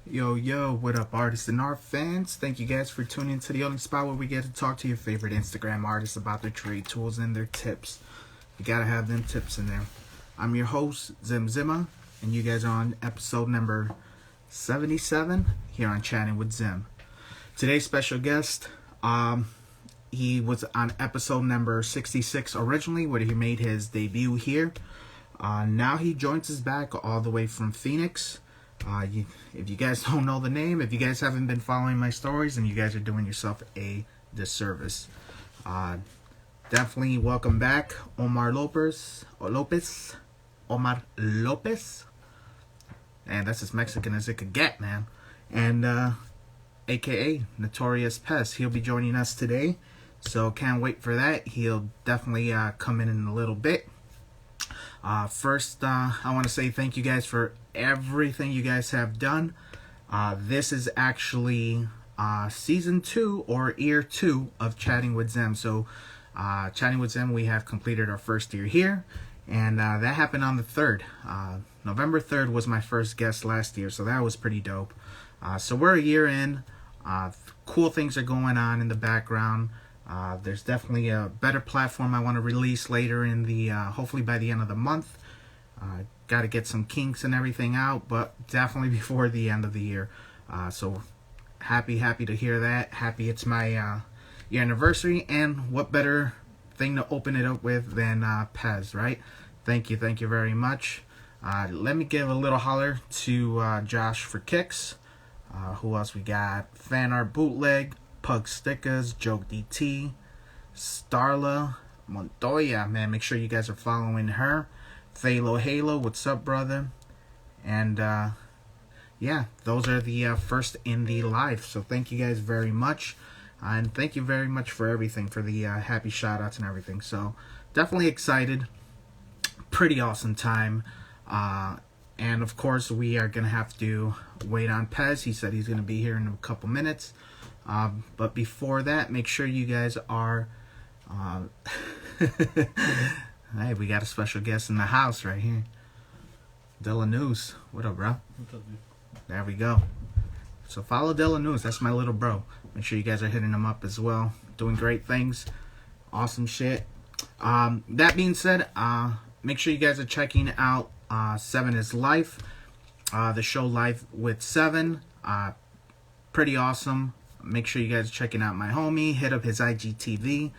Yo, what up, artists and art fans? Thank you guys for tuning into the only spot where we get to talk to your favorite Instagram artists about their trade tools and their tips. You gotta have them tips in there. I'm your host, Zim, and you guys are on episode number 77 here on Chatting with Zim. Today's special guest, he was on episode number 66 originally, where he made his debut here. Now he joins us back all the way from Phoenix. If you guys don't know the name, if you guys haven't been following my stories, then you guys are doing yourself a disservice. Definitely welcome back, Omar Lopez. Omar Lopez. And that's as Mexican as it could get, man. And aka Notorious Pez. He'll be joining us today, so can't wait for that. He'll definitely come in a little bit. First, I want to say thank you guys for everything you guys have done. This is actually season 2 or year 2 of Chatting with Zim. So, Chatting with Zim, we have completed our first year here, and that happened on the 3rd. November 3rd was my first guest last year, so that was pretty dope. So we're a year in. Cool things are going on in the background. There's definitely a better platform I want to release later in the, hopefully by the end of the month. Got to get some kinks and everything out, but definitely before the end of the year. So happy to hear that. Happy it's my year anniversary, and what better thing to open it up with than Pez, right? Thank you very much. Let me give a little holler to Josh for kicks. Who else we got? Fan Art Bootleg, Pug Stickers, Joke DT, Starla, Montoya, man, make sure you guys are following her. Halo, what's up, brother? And yeah, those are the first in the live. So thank you guys very much, and thank you very much for everything, for the happy shout outs and everything. So definitely excited. Pretty awesome time. And of course we are gonna have to wait on Pez. He said he's gonna be here in a couple minutes. But before that, make sure you guys are hey, we got a special guest in the house right here. Della News. What up, bro? What's up, dude? There we go. So follow Della News. That's my little bro. Make sure you guys are hitting him up as well. Doing great things. Awesome shit. That being said, make sure you guys are checking out 7 is Life. The show Live with 7. Pretty awesome. Make sure you guys are checking out my homie. Hit up his IGTV.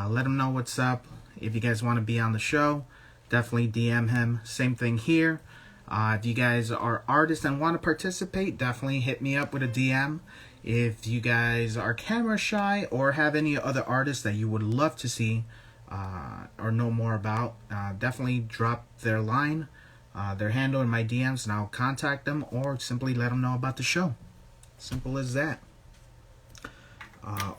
Let him know what's up. If you guys want to be on the show, definitely DM him. Same thing here. If you guys are artists and want to participate, definitely hit me up with a DM. If you guys are camera shy or have any other artists that you would love to see or know more about, definitely drop their line, their handle in my DMs, and I'll contact them, or simply let them know about the show. Simple as that.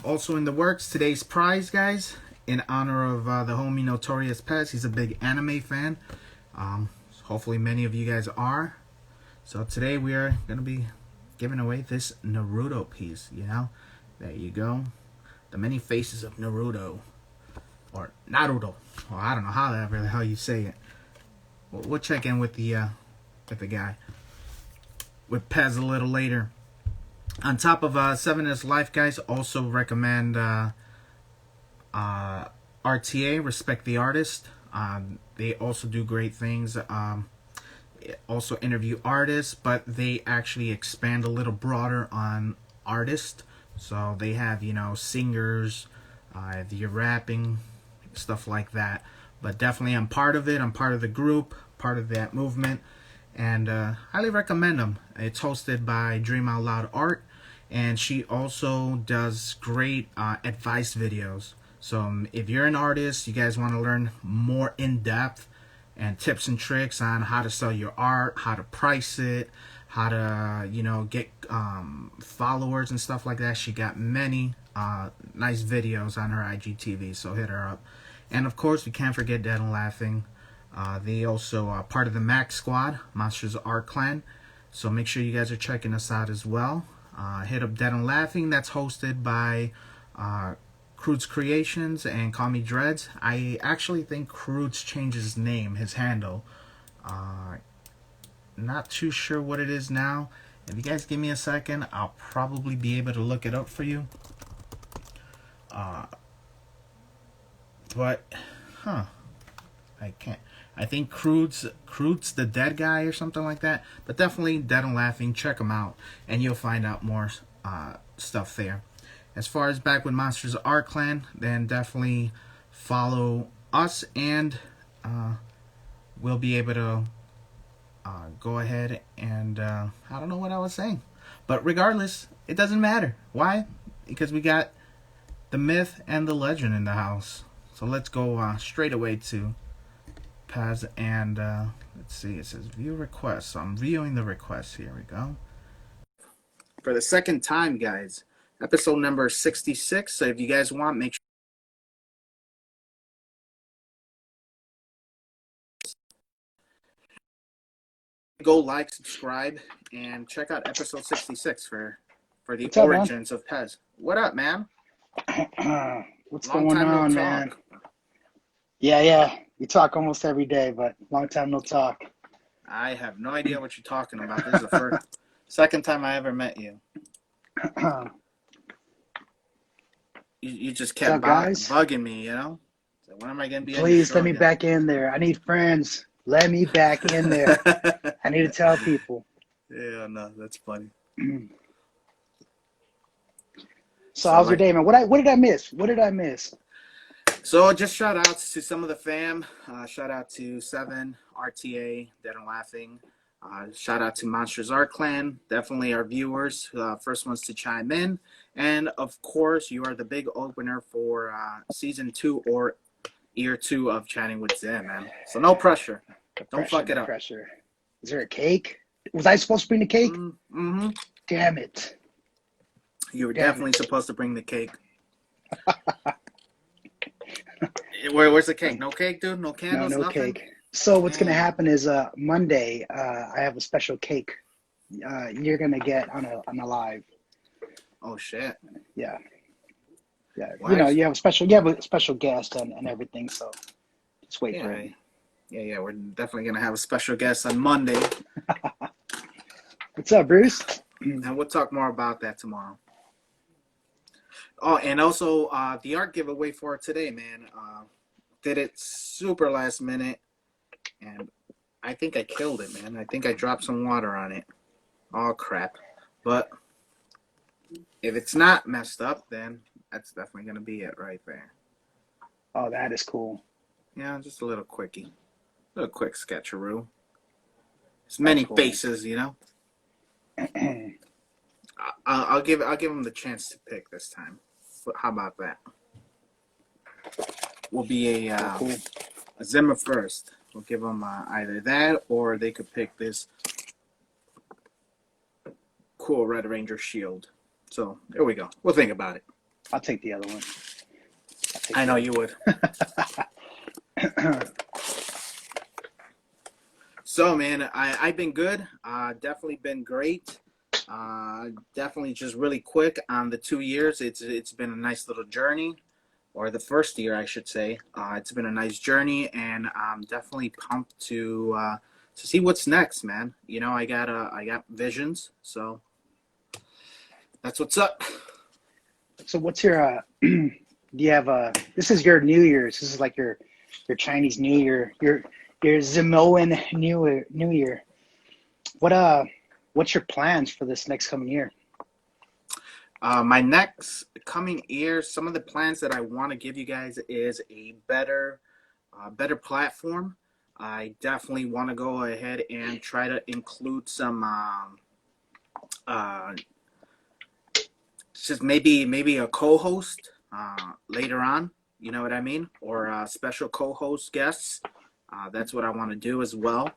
Also in the works, today's prize, guys, in honor of the homie Notorious Pez. He's a big anime fan. Hopefully many of you guys are. So today we are going to be giving away this Naruto piece, you know? There you go. The many faces of Naruto. Or Naruto. Well, I don't know how you say it. We'll check in with the guy. With Pez a little later. On top of 7 is Life, guys, also recommend RTA, Respect the Artist. They also do great things. Also interview artists, but they actually expand a little broader on artists. So they have, singers, if you're rapping, stuff like that. But definitely I'm part of it. I'm part of the group, part of that movement. And highly recommend them. It's hosted by Dream Out Loud Art, and she also does great advice videos. So if you're an artist, you guys want to learn more in-depth and tips and tricks on how to sell your art, how to price it, how to get followers and stuff like that. She got many nice videos on her IGTV, so hit her up. And of course, we can't forget Dead and Laughing. They also are part of the Max Squad, Monsters Art Clan. So make sure you guys are checking us out as well. Hit up Dead and Laughing. That's hosted by Crude's Creations and Call Me Dreads. I actually think Crude's changed his name, his handle. Not too sure what it is now. If you guys give me a second, I'll probably be able to look it up for you. But, huh, I can't. I think Crude's the dead guy or something like that. But definitely Dead and Laughing. Check them out, and you'll find out more stuff there. As far as back with Monsters of Our Clan, then definitely follow us, and we'll be able to go ahead and I don't know what I was saying, but regardless, it doesn't matter. Why? Because we got the myth and the legend in the house. So let's go straight away to Pez, and let's see. It says view requests. So I'm viewing the requests. Here we go. For the second time, guys, episode number 66. So if you guys want, make sure go like, subscribe, and check out episode 66 for the What's up, origins of Pez. What up, man? What's Long going time no on, talk. man? Yeah. We talk almost every day, but long time no talk. I have no idea what you're talking about. This is the second time I ever met you. You just kept bugging me, you know? So when am I going to be Please let me back in there. I need friends. Let me back in there. I need to tell people. Yeah, no, that's funny. So how's your day, man? What did I miss? What did I miss? So just shout outs to some of the fam. Shout out to Seven, RTA, Dead and Laughing. Shout out to Monsters Art Clan. Definitely our viewers. First ones to chime in. And of course, you are the big opener for season 2 or year 2 of Chatting with Zen, man. So no pressure. Don't fuck it up. Pressure. Is there a cake? Was I supposed to bring the cake? Mm-hmm. Damn it. You were definitely supposed to bring the cake. Where's the cake? No cake, dude? No candles? No nothing? Cake. So what's going to happen is Monday, I have a special cake you're going to get on a live. Oh, shit. Yeah. Why? You know, you have a special guest and everything, so just wait for it. Yeah, we're definitely going to have a special guest on Monday. What's up, Bruce? And we'll talk more about that tomorrow. Oh, and also the art giveaway for today, man. Did it super last minute, and I think I killed it, man. I think I dropped some water on it. Oh, crap. But if it's not messed up, then that's definitely going to be it right there. Oh, that is cool. Yeah, just a little quickie. A little quick sketcheroo. There's many faces, you know. I'll give him the chance to pick this time. How about that? Will be a Zimmer first. We'll give them either that, or they could pick this cool Red Ranger shield. So there we go. We'll think about it. I'll take the other one. I know you would. So, man, I've been good. Definitely been great. Definitely just really quick on the 2 years. It's been a nice little journey, or the first year, I should say. It's been a nice journey, and I'm definitely pumped to see what's next, man. You know, I got visions, so that's what's up. So what's your do you have this is your New Year's. This is like your Chinese New Year. Your Samoan New Year. What's your plans for this next coming year? My next coming year, some of the plans that I want to give you guys is a better platform. I definitely want to go ahead and try to include some just maybe a co-host later on. You know what I mean? Or special co-host guests. That's what I want to do as well.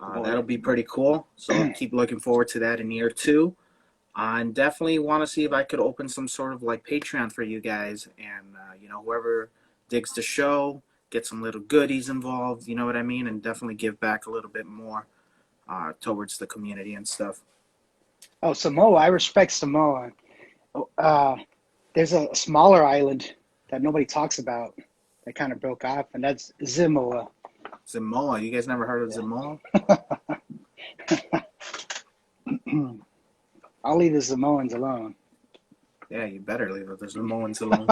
That'll be pretty cool. So keep looking forward to that in year 2. And definitely want to see if I could open some sort of like Patreon for you guys. And, you know, whoever digs the show, get some little goodies involved. You know what I mean? And definitely give back a little bit more towards the community and stuff. Oh, Samoa. I respect Samoa. There's a smaller island that nobody talks about that kind of broke off, and that's Samoa. Samoa? You guys never heard of Samoa? I'll leave the Samoans alone. Yeah, you better leave the Samoans alone.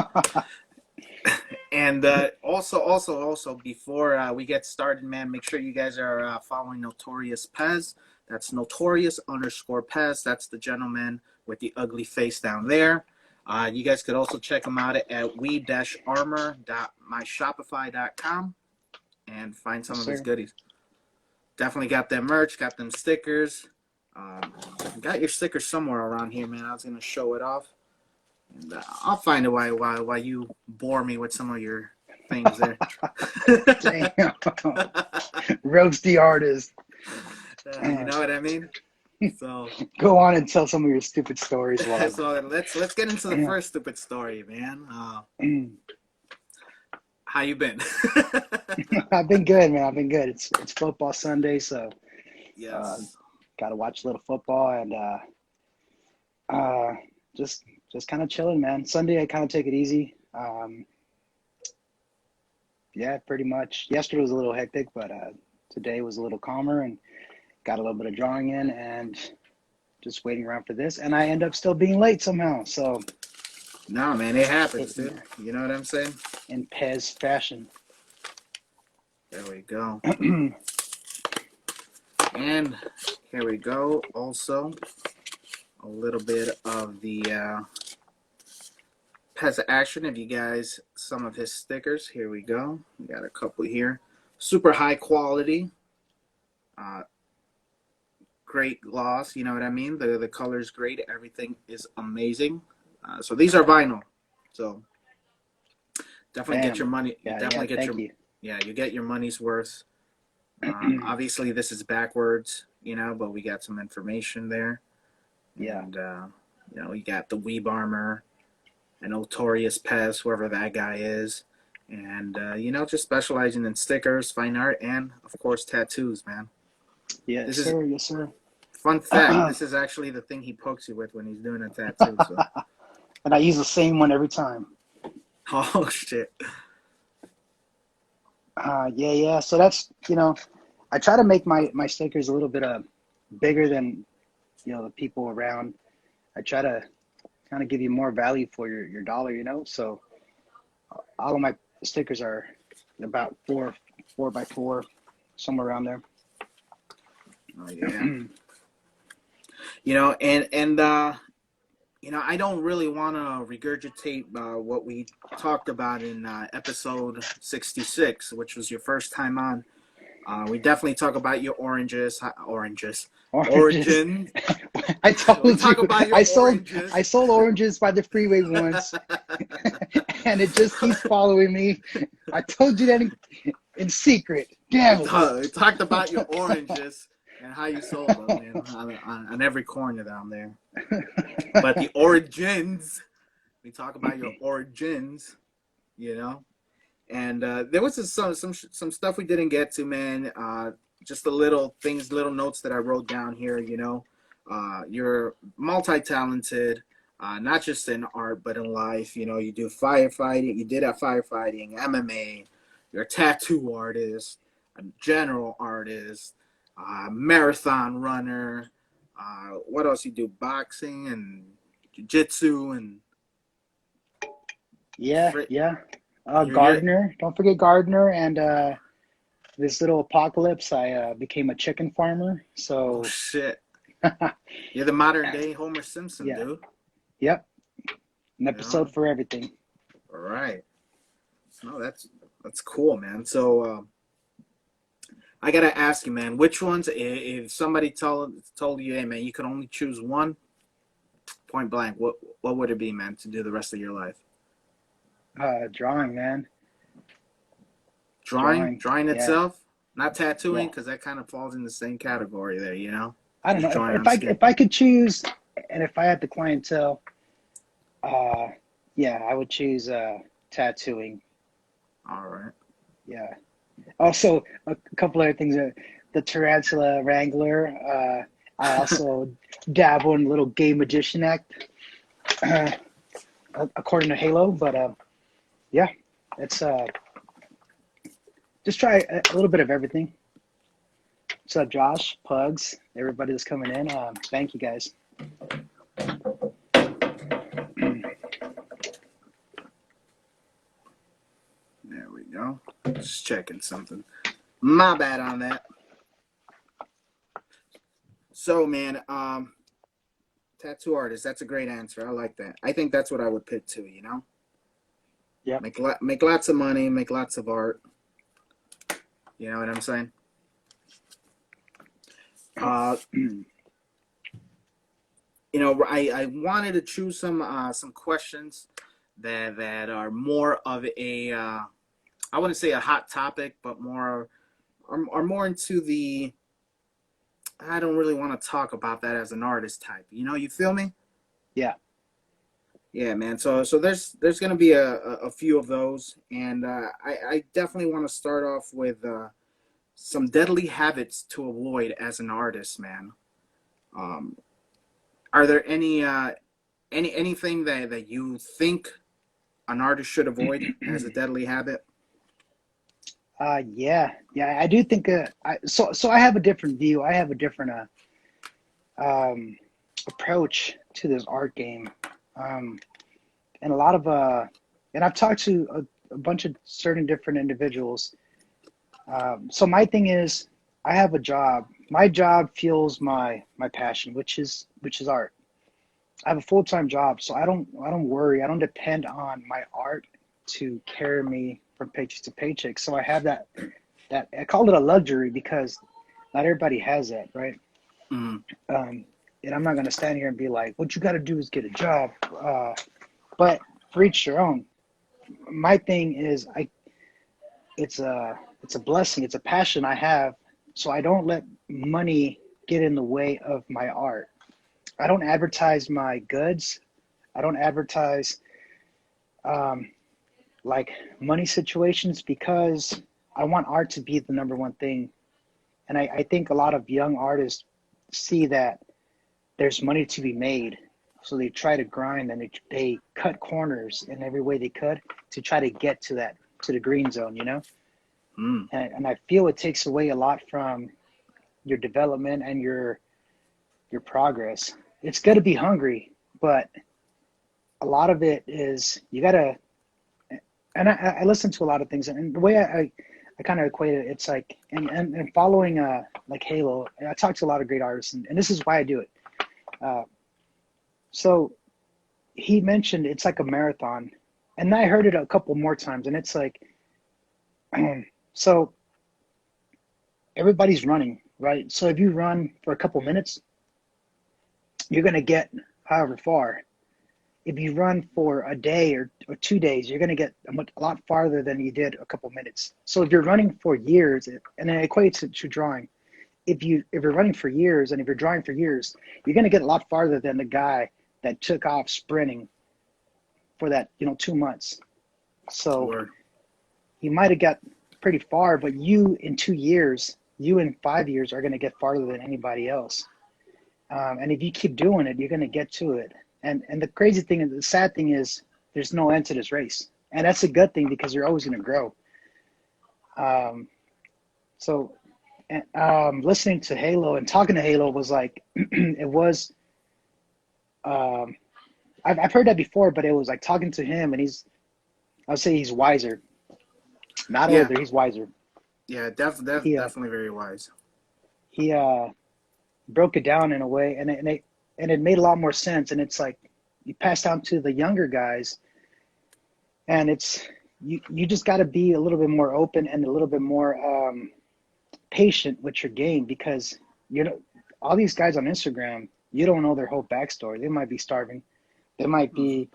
And also, before we get started, man, make sure you guys are following Notorious Pez. That's Notorious_Pez. That's the gentleman with the ugly face down there. You guys could also check him out at we-armor.myshopify.com and find some Yes, of his sir. goodies. Definitely got them merch, got them stickers. Got your stickers somewhere around here, man. I was gonna show it off. And I'll find a why you bore me with some of your things there. Damn. Roast the artist. You know what I mean? So Go on and tell some of your stupid stories, Log. so let's get into the first stupid story, man. How you been? I've been good, man. I've been good. It's football Sunday, so Yes. got to watch a little football and just kind of chilling, man. Sunday I kind of take it easy. Yeah, pretty much. Yesterday was a little hectic, but today was a little calmer and got a little bit of drawing in and just waiting around for this. And I end up still being late somehow. So No, man, it happens, dude. You know what I'm saying? in Pez fashion. There we go. And here we go. Also, a little bit of the Pez action. If you guys, some of his stickers. Here we go. We got a couple here. Super high quality. Great gloss. You know what I mean? The color's great. Everything is amazing. So these are vinyl. So definitely get your money. You get your money's worth. Obviously, this is backwards, but we got some information there. Yeah. And, you got the Weeb Armor and Notorious Pez, whoever that guy is. And, just specializing in stickers, fine art, and, of course, tattoos, man. Yes, sir. Yes, sir. Fun fact, this is actually the thing he pokes you with when he's doing a tattoo. So. And I use the same one every time. Oh, shit. Yeah. So that's, I try to make my stickers a little bit bigger than, the people around. I try to kind of give you more value for your dollar, So all of my stickers are about 4x4, somewhere around there. Oh, yeah. I don't really want to regurgitate what we talked about in episode 66, which was your first time on. We definitely talk about your origins. I told you, I oranges. sold oranges by the freeway once, and it just keeps following me. I told you that in secret. Damn it. We talked about your oranges and how you sold them, man, on every corner down there. But the origins, we talk about your origins, And there was some stuff we didn't get to, man. Just the little notes that I wrote down here, You're multi-talented, not just in art, but in life. You do firefighting. You did firefighting, MMA. You're a tattoo artist, a general artist, marathon runner. What else you do? Boxing and jiu-jitsu and... Yeah. Gardener. Don't forget Gardener. And this little apocalypse, I became a chicken farmer. So. Oh, shit. You're the modern day Homer Simpson, dude. Yep. An episode for everything. All right. No, that's cool, man. So I gotta ask you, man, which ones? If somebody told you, hey, man, you could only choose one, point blank, what would it be, man, to do the rest of your life? Drawing, man. Drawing itself, not tattooing, because that kind of falls in the same category there, I don't know. If I could choose, and if I had the clientele, I would choose tattooing. All right. Yeah. Also, a couple other things. The Tarantula Wrangler. I also dabble in a little gay magician act, according to Halo. But it's just try a little bit of everything. What's up, Josh, Pugs, everybody that's coming in? Thank you, guys. There we go. Just checking something. My bad on that. So, man, tattoo artist. That's a great answer. I like that. I think that's what I would pick too. Yep. Make lots of money, make lots of art. You know what I'm saying? I wanted to choose some questions that are more of a I wouldn't say a hot topic, but are more into the I don't really want to talk about that as an artist type. You feel me? Yeah. Yeah, man. So there's gonna be a few of those, and I definitely want to start off with some deadly habits to avoid as an artist, man. Um, are there anything that you think an artist should avoid as a deadly habit? Yeah, I do think so I have a different view. I have a different approach to this art game. Um, and a lot of and I've talked to a bunch of certain different individuals. So my thing is I have a job. My job fuels my passion, which is art. I have a full-time job, so I don't worry. I don't depend on my art to carry me from paycheck to paycheck. So I have that I call it a luxury because not everybody has that, right? Mm, And I'm not gonna stand here and be like, what you got to do is get a job. But for each your own. My thing is, it's a blessing. It's a passion I have, so I don't let money get in the way of my art. I don't advertise my goods. I don't advertise um, like money situations because I want art to be the number one thing. And I think a lot of young artists see that there's money to be made. So they try to grind and they cut corners in every way they could to try to get to the green zone, you know? mm. And I feel it takes away a lot from your development and your progress. It's good to be hungry, but a lot of it is you gotta. And I listen to a lot of things, and the way I kind of equate it, it's like and following like Halo. I talk to a lot of great artists, and this is why I do it. Uh, so he mentioned it's like a marathon, and I heard it a couple more times, and it's like so everybody's running, right? So if you run for a couple minutes, you're gonna get however far. If you run for a day or 2 days, you're going to get a lot farther than you did a couple minutes. So if you're running for years, and it equates to drawing, if you're running for years and if you're drawing for years, you're going to get a lot farther than the guy that took off sprinting for that 2 months. So Word. he might have got pretty far, but you in 2 years, you in 5 years are going to get farther than anybody else. And if you keep doing it, you're going to get to it. And the crazy thing and the sad thing is there's no end to this race. And that's a good thing because you're always going to grow. So listening to Halo and talking to Halo was like, it was, I've heard that before, but it was like talking to him and I would say he's wiser. Not Yeah, older, he's wiser. yeah, He, definitely very wise. he broke it down in a way and it made a lot more sense. And it's like you pass down to the younger guys, and it's you just got to be a little bit more open and a little bit more patient with your game because all these guys on Instagram, you don't know their whole backstory. They might be starving, they might be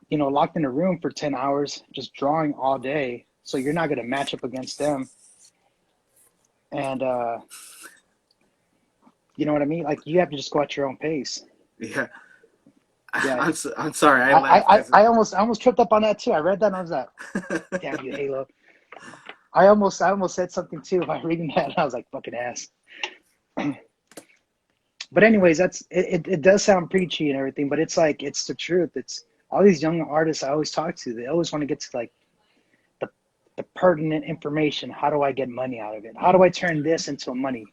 locked in a room for 10 hours just drawing all day, so you're not going to match up against them. And you know what I mean? Like you have to just go at your own pace. Yeah, Yeah. I'm sorry, I I, laughed. I, I almost tripped up on that too. I read that and I was like, damn you, Halo. I almost said something too by reading that and I was like, fucking ass. But anyways, it does sound preachy and everything, but it's like it's the truth. It's all these young artists I always talk to, they always want to get to like the pertinent information. How do I get money out of it? How do I turn this into money?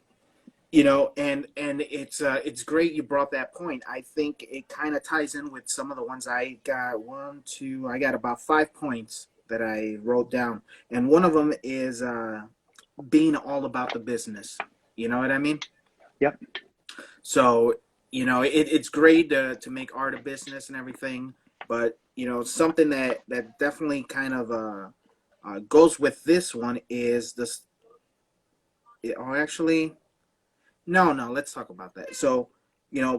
and it's great you brought that point. I think it kind of ties in with some of the ones I got. I got about 5 points that I wrote down, and one of them is being all about the business. You know what I mean? Yep. So, it's great to make art a business and everything, but something that definitely kind of goes with this one is this. Oh, actually, no, no. Let's talk about that. So,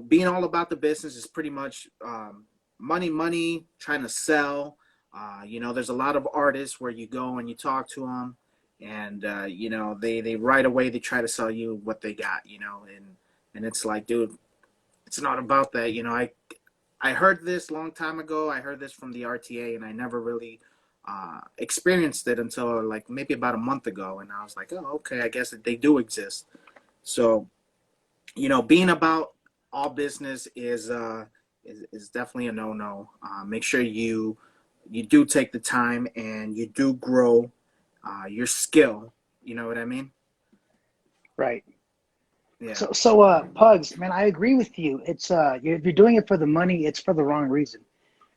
being all about the business is pretty much money, money, trying to sell. There's a lot of artists where you go and you talk to them, and they right away they try to sell you what they got. And it's like, dude, it's not about that. I heard this long time ago. I heard this from the RTA, and I never really experienced it until like maybe about a month ago. And I was like, oh, okay, I guess that they do exist. So, being about all business is definitely a no-no. Make sure you do take the time and you do grow your skill. You know what I mean? Right. Yeah. So, Pugs, man, I agree with you. It's if you're doing it for the money, it's for the wrong reason.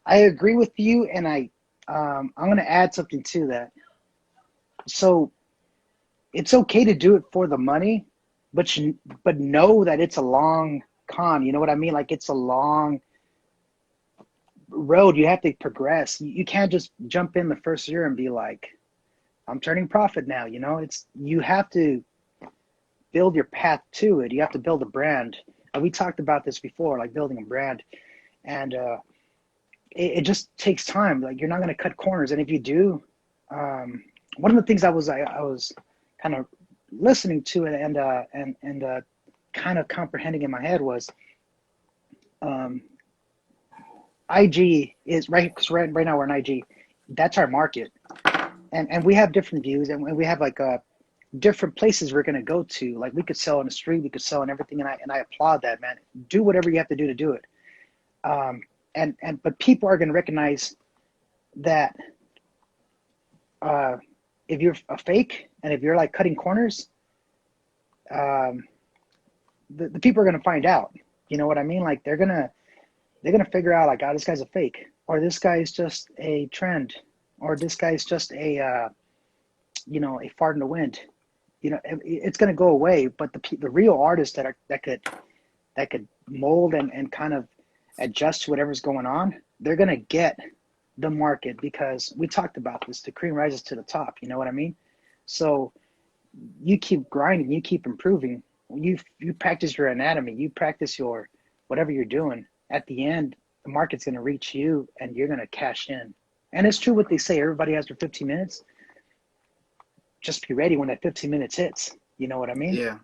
I agree with you, and I'm going to add something to that. So it's okay to do it for the money, but know that it's a long con. You know what I mean? Like it's a long road. You have to progress. You can't just jump in the first year and be like, I'm turning profit now. You have to build your path to it. You have to build a brand. And we talked about this before, like building a brand, and it just takes time. Like you're not going to cut corners, and if you do, one of the things I was kind of listening to it and kind of comprehending in my head was IG is right, because right now we're in IG. That's our market, and we have different views, and we have like different places we're going to go to. Like we could sell on the street, we could sell on everything, and I applaud that, man. Do whatever you have to do it. But people are going to recognize that if you're a fake and if you're like cutting corners, the people are going to find out. You know what I mean? Like they're gonna figure out like, oh, this guy's a fake, or this guy is just a trend, or this guy's just a a fart in the wind. It's going to go away. But the real artists that could mold and kind of adjust to whatever's going on, they're going to get the market, because we talked about this. The cream rises to the top. You know what I mean? So you keep grinding, you keep improving. You practice your anatomy, you practice your whatever you're doing. At the end, the market's going to reach you, and you're going to cash in. And it's true what they say. Everybody has their 15 minutes. Just be ready when that 15 minutes hits. You know what I mean? Yeah.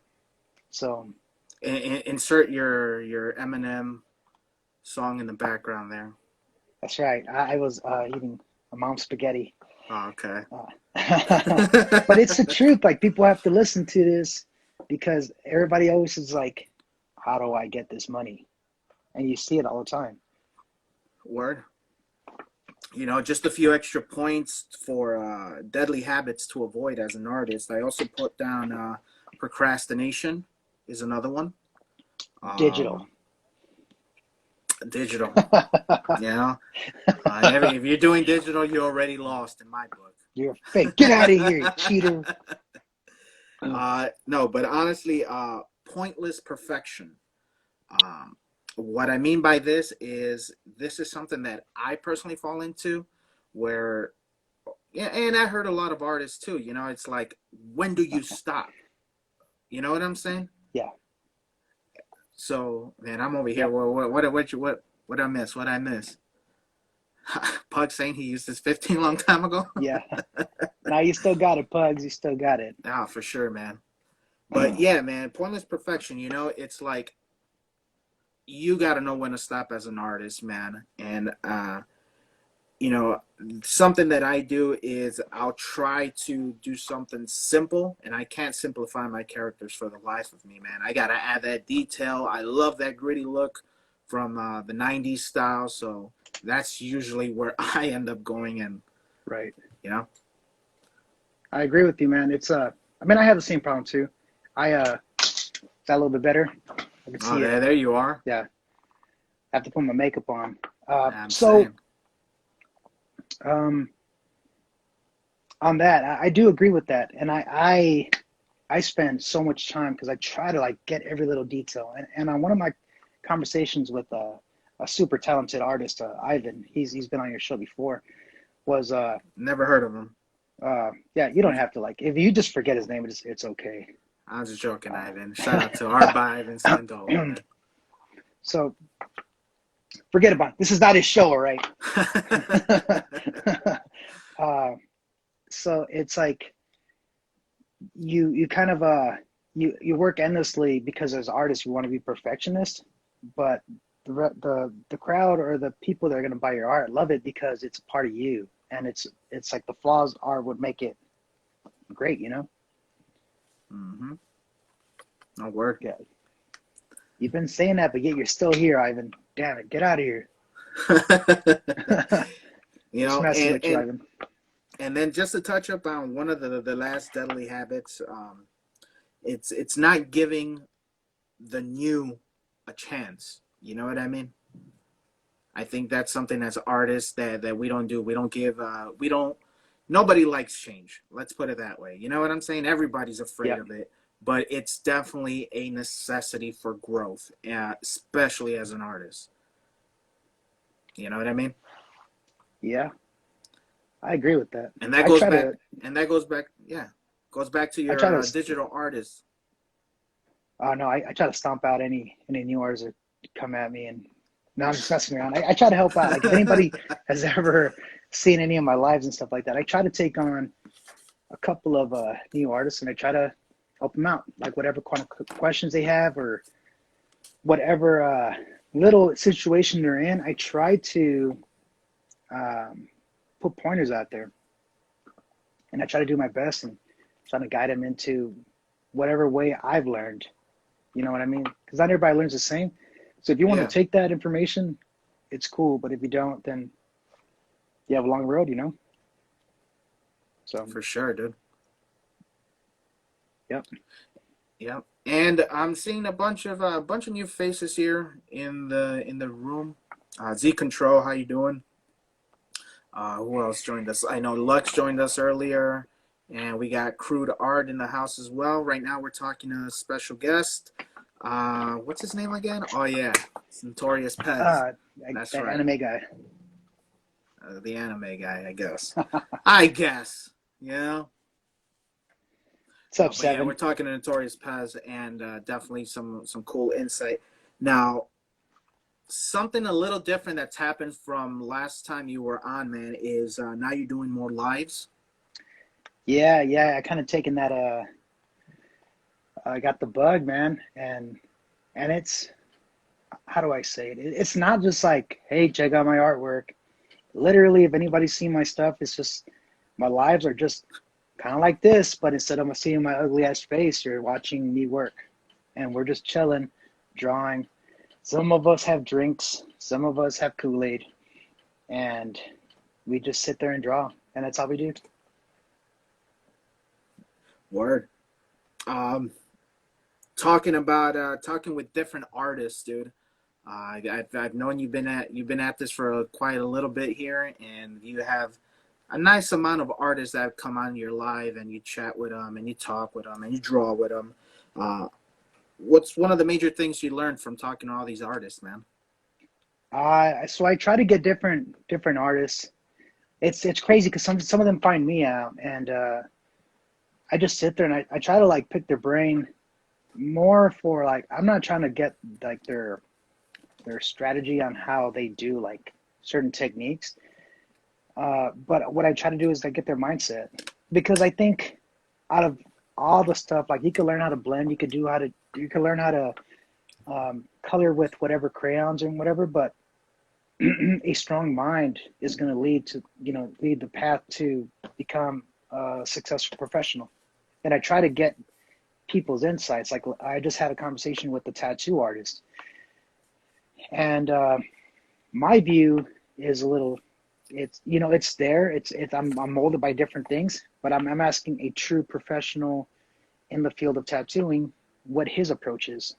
So insert your Eminem song in the background there. that's right. I was eating a mom's spaghetti. Oh, okay. But it's the truth. Like people have to listen to this, because everybody always is like, how do I get this money? And you see it all the time. Word. Just a few extra points for deadly habits to avoid as an artist. I also put down procrastination is another one. Digital. Digital. If you're doing digital, you're already lost in my book. You're fake. Get out of here, you cheater. No, but honestly, pointless perfection. What I mean by this is something that I personally fall into, where, yeah, and I heard a lot of artists too. It's like, when do you stop? You know what I'm saying? Yeah. So, man, I'm over here. What I miss? What I miss? Pug saying he used this 15 long time ago. Yeah. Now you still got it, Pugs. You still got it. Ah, for sure, man. But yeah, man, pointless perfection. It's like, you got to know when to stop as an artist, man. And something that I do is I'll try to do something simple, and I can't simplify my characters for the life of me, man. I got to add that detail. I love that gritty look from the 90s style, so that's usually where I end up going in. Right. I agree with you, man. It's I have the same problem too. I that a little bit better? I can Oh, see there you are. yeah, I have to put my makeup on. I'm So saying. um, on that, I do agree with that, and I spend so much time because I try to like get every little detail. And on one of my conversations with a super talented artist, Ivan, he's been on your show before, was Never heard of him. yeah, you don't have to like if you just forget his name, it's okay. I was just joking, Ivan. Shout out to our Ivan Sandola, man. So forget about it. This is not his show, all right? uh, so it's like you kind of you work endlessly because as artists you want to be perfectionist, but the crowd or the people that are going to buy your art love it because it's a part of you, and it's like the flaws are what make it great, you know. Mm-hmm. No word. Yeah, you've been saying that, but yet you're still here, Ivan. Damn it, get out of here. You Just know, messing with you, Ivan. and then just to touch up on one of the last deadly habits, it's not giving the new a chance. You know what I mean? I think that's something as artists that we don't do. We don't give. We don't. Nobody likes change. Let's put it that way. You know what I'm saying? Everybody's afraid Yeah, of it, but it's definitely a necessity for growth, especially as an artist. You know what I mean? yeah, I agree with that. And that I goes try back. to And that goes back. Yeah, goes back to I your try to digital artist. no, I try to stomp out any new artists that come at me, and no, I'm just messing around. I try to help out. Like if anybody has ever seen any of my lives and stuff like that, I try to take on a couple of new artists and I try to help them out. Like whatever kind of questions they have or whatever little situation they're in, I try to um, put pointers out there, and I try to do my best and try to guide them into whatever way I've learned. You know what I mean? Because not everybody learns the same. So if you want to Yeah, take that information, it's cool. But if you don't, then you have a long road, you know? So, for sure, dude. yep. Yep. And I'm seeing a bunch of new faces here in the room. Z Control, how you doing? Who else joined us? I know Lux joined us earlier, and we got Crude Art in the house as well. Right now, we're talking to a special guest. What's his name again? Oh yeah, it's Notorious Pez. Uh, That's that right, anime guy. the anime guy, I guess. I guess. You know. What's up, But yeah, we're Seven? talking to Notorious Pez, and definitely some cool insight. Now, something a little different that's happened from last time you were on, man, is now you're doing more lives. Yeah, yeah. I kind of taken that. I got the bug, man, and it's how do I say it? It's not just like, hey, check out my artwork. Literally, if anybody's seen my stuff, it's just my lives are just kind of like this, but instead of seeing my ugly ass face, you're watching me work, and we're just chilling, drawing. Some of us have drinks, some of us have Kool-Aid, and we just sit there and draw, and that's how we do. Word. Um, talking with different artists, dude. I've known you've been at this for quite a little bit here, and you have a nice amount of artists that have come on your live, and you chat with them, and you talk with them, and you draw with them. Uh, what's one of the major things you learned from talking to all these artists, man? So I try to get different artists. It's crazy because some of them find me out, and I just sit there and I try to like pick their brain more for like I'm not trying to get like their strategy on how they do like certain techniques. But what I try to do is like get their mindset because I think out of all the stuff like you can learn how to blend, you can learn how to color with whatever crayons and whatever, but a strong mind is going to lead the path to become a successful professional. And I try to get people's insights. Like I just had a conversation with the tattoo artist, and my view is a little. It's there. I'm molded by different things, but I'm asking a true professional in the field of tattooing what his approach is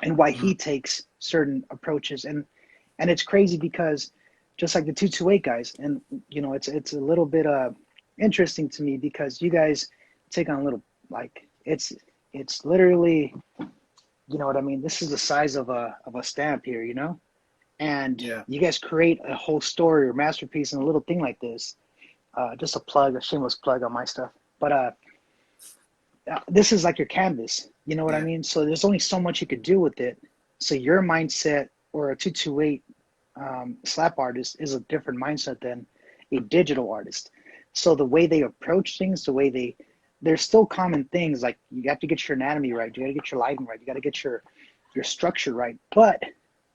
and why he takes certain approaches. And it's crazy because just like the 228 guys, and it's a little bit interesting to me because you guys take on a little, like, it's literally, you know what I mean? This is the size of a stamp here, and Yeah. you guys create a whole story or masterpiece in a little thing like this. Just a shameless plug on my stuff. But this is like your canvas, you know what I Yeah. mean? So there's only so much you could do with it. So your mindset or a 228 slap artist is a different mindset than a digital artist. So the way they approach things, there's still common things, like you have to get your anatomy right, you got to get your lighting right, you got to get your structure right. But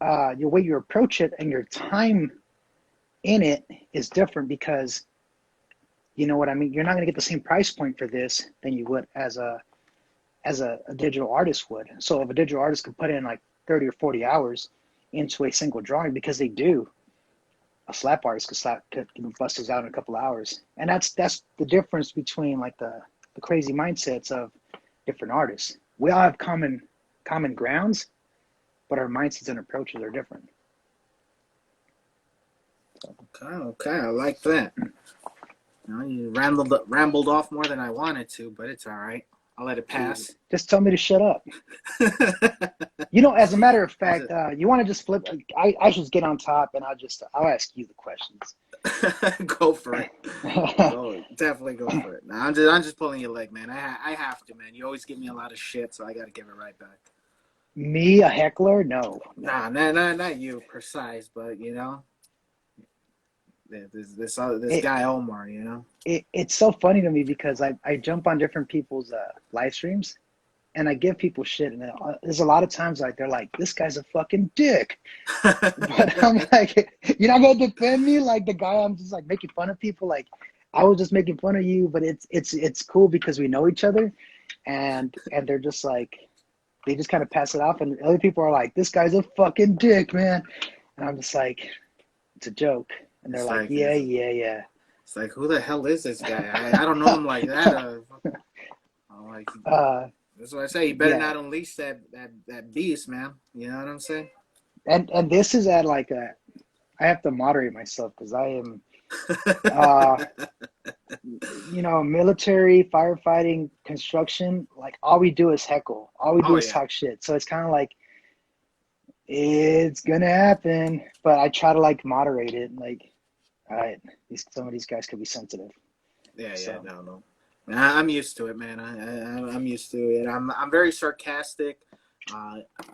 the way you approach it and your time in it is different because, you know what I mean? You're not going to get the same price point for this than you would as a digital artist would. So if a digital artist could put in like 30 or 40 hours into a single drawing, because they do, a slap artist could bust this out in a couple of hours. And that's the difference between like the crazy mindsets of different artists. We all have common grounds, but our mindsets and approaches are different. Okay, I like that. You rambled off more than I wanted to, but it's all right. I'll let it pass. Just tell me to shut up. As a matter of fact, you want to just flip? I should get on top, and I'll ask you the questions. Go for it. Definitely go for it. Now, I'm just pulling your leg, man. I have to, man. You always give me a lot of shit, so I got to give it right back. Me, a heckler? No. Nah, not you, precise, but this guy Omar, It's so funny to me because I jump on different people's live streams, and I give people shit, and there's a lot of times like they're like, "This guy's a fucking dick," but I'm like, "You're not gonna defend me?" Like the guy, I'm just like making fun of people. Like I was just making fun of you, but it's cool because we know each other, and they're just like, they just kind of pass it off, and other people are like, "This guy's a fucking dick, man," and I'm just like, "It's a joke," and they're like, "Yeah." It's like, who the hell is this guy? I don't know him like that. Like. That's what I say. You better not unleash that beast, man. You know what I'm saying? And this is at like I have to moderate myself because I am, military, firefighting, construction. Like all we do is heckle. All we do is talk shit. So it's kind of like it's gonna happen, but I try to like moderate it. Like, all right, some of these guys could be sensitive. Yeah, no. I'm used to it, man. I'm used to it. I'm very sarcastic.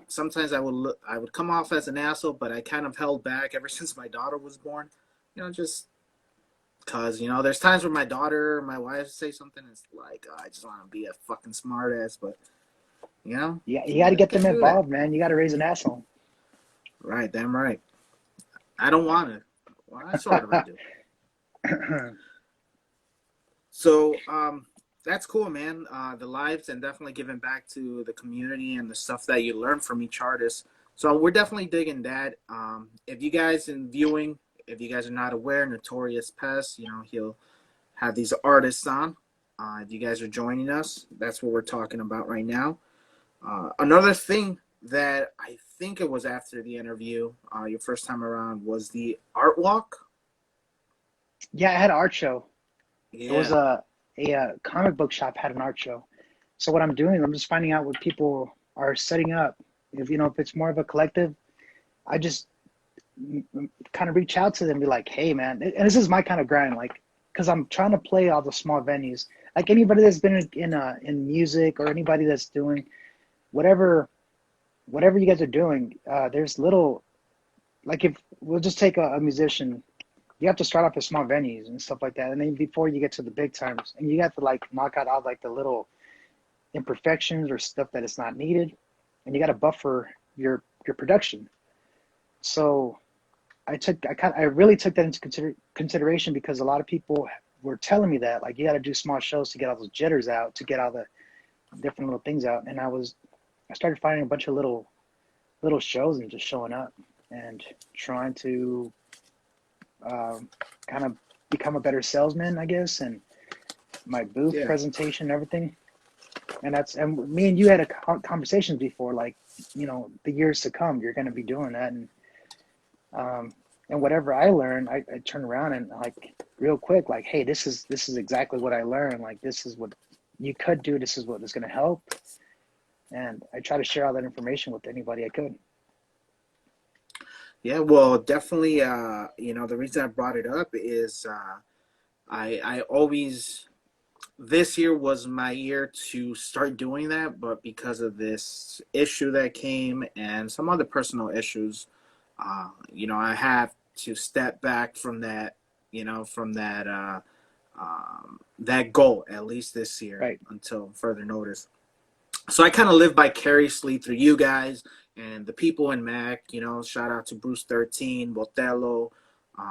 Sometimes I would come off as an asshole, but I kind of held back ever since my daughter was born. Just because there's times where my daughter, my wife say something, it's like I just want to be a fucking smart ass, but yeah, you got to get them involved, man. You got to raise an asshole. Right, damn right. I don't want to. Well, I sort of do. So that's cool, man. The lives and definitely giving back to the community and the stuff that you learn from each artist. So we're definitely digging that. If you guys in viewing, if you guys are not aware, Notorious Pez, he'll have these artists on. If you guys are joining us, that's what we're talking about right now. Another thing that I think it was after the interview, your first time around, was the art walk. Yeah, I had an art show. Yeah. It was a comic book shop had an art show. So what I'm doing, I'm just finding out what people are setting up. If it's more of a collective, I just kind of reach out to them and be like, hey man, and this is my kind of grind, like, because I'm trying to play all the small venues. Like anybody that's been in music or anybody that's doing whatever you guys are doing, there's little, like if we'll just take a musician, you have to start off with small venues and stuff like that. And then before you get to the big times, and you have to like knock out all like the little imperfections or stuff that is not needed. And you got to buffer your production. So I really took that into consideration because a lot of people were telling me that, like, you got to do small shows to get all those jitters out, to get all the different little things out. And I started finding a bunch of little shows and just showing up and trying to kind of become a better salesman, I guess, and my booth presentation and everything. And me and you had a conversations before, like, the years to come, you're going to be doing that. And whatever I learned, I turn around and like real quick, like, hey, this is exactly what I learned. Like, this is what you could do. This is what is going to help. And I try to share all that information with anybody I could. Yeah, well, definitely. The reason I brought it up is I always this year was my year to start doing that, but because of this issue that came and some other personal issues, I have to step back from that, from that goal at least this year Right. until further notice. So I kind of live vicariously through you guys and the people in Mac. Shout out to Bruce 13, Botello,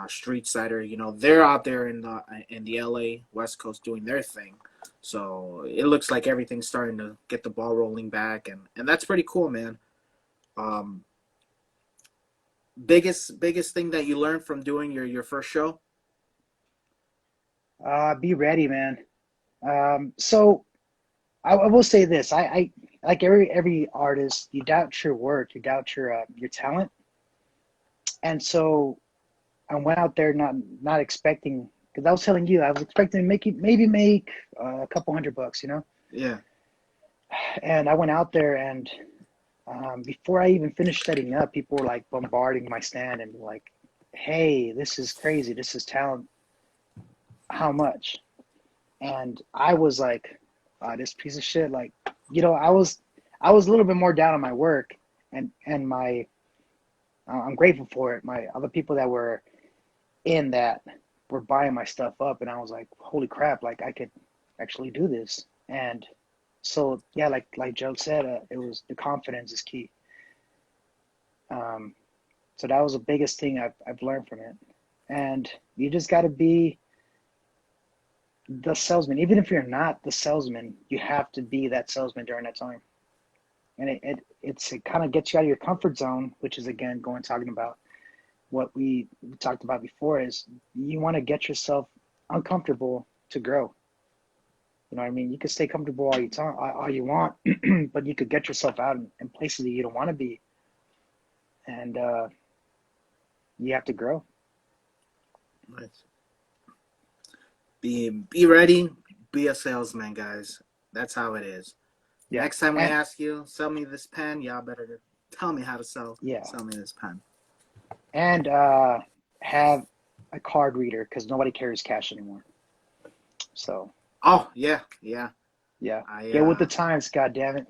Street Cider. They're out there in the LA West Coast doing their thing. So it looks like everything's starting to get the ball rolling back, and that's pretty cool, man. Um, biggest thing that you learned from doing your first show? Be ready, man. So I will say this: I like every artist, you doubt your work, you doubt your talent, and so I went out there not expecting, because I was telling you I was expecting to maybe make a couple $100, Yeah. and I went out there and before I even finished setting up, people were like bombarding my stand and like, "Hey, this is crazy! This is talent. How much?" And I was like, "This piece of shit." Like, I was a little bit more down on my work, and my I'm grateful for it. My other people that were in that were buying my stuff up, and I was like, "Holy crap! Like, I could actually do this." And so yeah, like Joe said, it was the confidence is key. Um, so that was the biggest thing I've learned from it. And you just got to be the salesman. Even if you're not the salesman, you have to be that salesman during that time. And it kind of gets you out of your comfort zone, which is again talking about what we talked about before. Is you want to get yourself uncomfortable to grow. You know what I mean? You can stay comfortable all you want, but you could get yourself out in places that you don't want to be, and you have to grow. Nice. Be ready. Be a salesman, guys. That's how it is. Yeah, Next time I and ask you, sell me this pen, y'all better tell me how to yeah, sell me this pen. and have a card reader because nobody carries cash anymore. So Oh yeah, yeah. yeah, I get with the times. God damn it.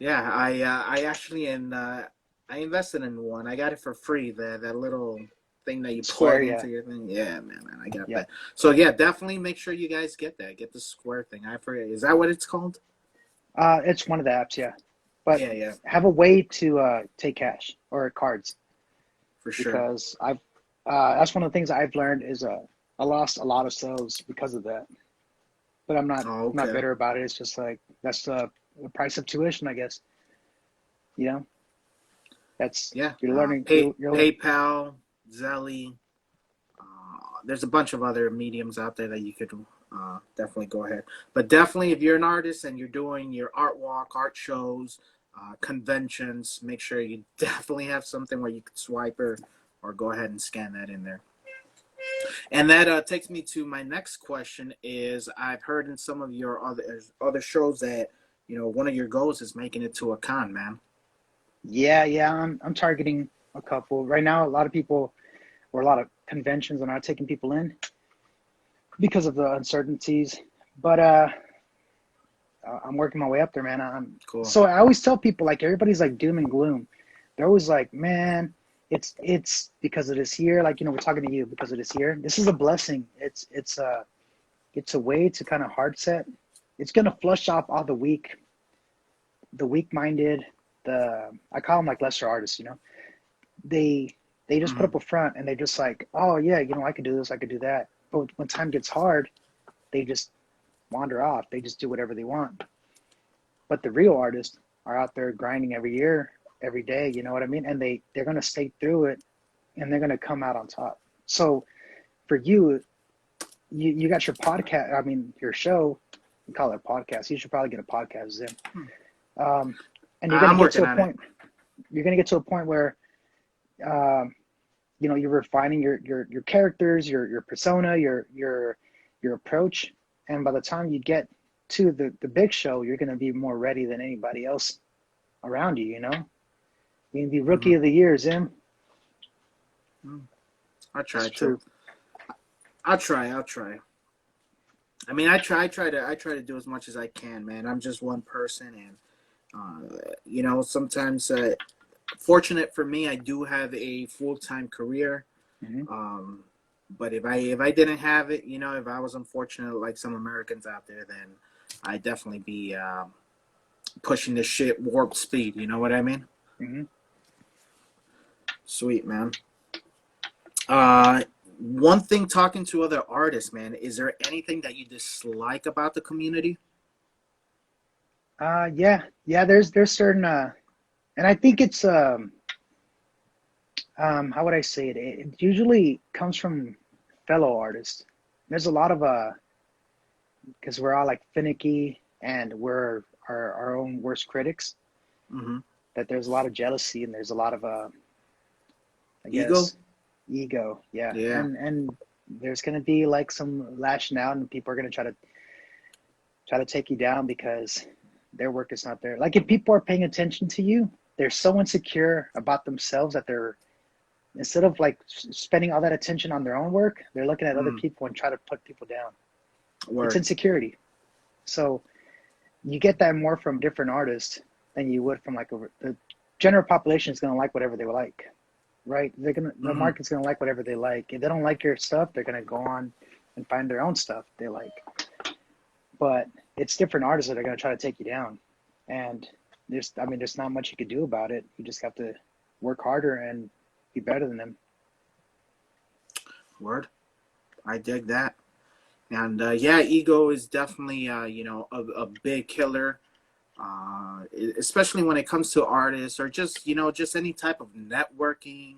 yeah, I actually I invested in one. I got it for free. That little thing that you Square. plug Yeah, into your thing. Yeah, man, I got yep. that. So yeah, definitely make sure you guys get that. Get the square thing. I forget. Is that what it's called? It's one of the apps. Yeah, but Yeah, yeah, have a way to take cash or cards for sure. because I've that's one of the things I've learned is I lost a lot of sales because of that. But Oh, I'm not okay. bitter about it. It's just like that's the price of tuition, I guess. You know, that's Yeah. you're learning. You're PayPal, Zelly. There's a bunch of other mediums out there that you could definitely go ahead. But definitely, if you're an artist and you're doing your art walk, art shows, conventions, make sure you definitely have something where you can swipe or go ahead and scan that in there. And that takes me to my next question: Is I've heard in some of your other shows that one of your goals is making it to a con, man. yeah. I'm targeting a couple right now. A lot of people or a lot of conventions are not taking people in because of the uncertainties. But I'm working my way up there, man. Cool. So I always tell people like everybody's like doom and gloom. They're always like, man, it's because of this year. Like we're talking to you because of this year. This is a blessing. It's a way to kind of hard set. It's gonna flush off all the weak minded. I call them like lesser artists. They they just put Mm-hmm. up a front and they're just like, oh yeah, I could do this, I could do that. But when time gets hard, they just wander off. They just do whatever they want. But the real artists are out there grinding every year, every day. You know what I mean? And they're gonna stay through it, and they're gonna come out on top. So for you got your podcast. I mean, your show. We call it a podcast. You should probably get a podcast, Zim. Hmm. And you're gonna I'm get to working a on it. point. You're gonna get to a point where, you're refining your characters, your persona, your approach, and by the time you get to the big show, you're gonna be more ready than anybody else around you. You can be rookie Hmm. of the year, Zim. I That's try to. true. I'll try. I'll try. I mean, I try to do as much as I can, man. I'm just one person, and sometimes, fortunate for me, I do have a full time career. Hmm. Um, but if I didn't have it, if I was unfortunate like some Americans out there, then I'd definitely be pushing this shit warp speed. You know what I mean? Hmm. Sweet, man. Uh, One thing, talking to other artists, man, is there anything that you dislike about the community? Yeah. There's certain, and I think it's how would I say it? It usually comes from fellow artists. There's a lot of because we're all like finicky and we're our own worst critics. Mm-hmm. That there's a lot of jealousy and there's a lot of I Ego? guess ego. Yeah, Yeah. and there's gonna be like some lashing out and people are gonna try to take you down because their work is not there. Like if people are paying attention to you, they're so insecure about themselves that they're instead of like spending all that attention on their own work, they're looking at other Mm. people and try to put people down. It's Word. insecurity. So you get that more from different artists than you would from like the general population is going to like whatever they like, right? The Mm-hmm. market's going to like whatever they like. If they don't like your stuff, they're going to go on and find their own stuff they like. But it's different artists that are going to try to take you down, and there's not much you could do about it. You just have to work harder and be better than them. Word. I dig that. And yeah, ego is definitely a big killer, especially when it comes to artists or just any type of networking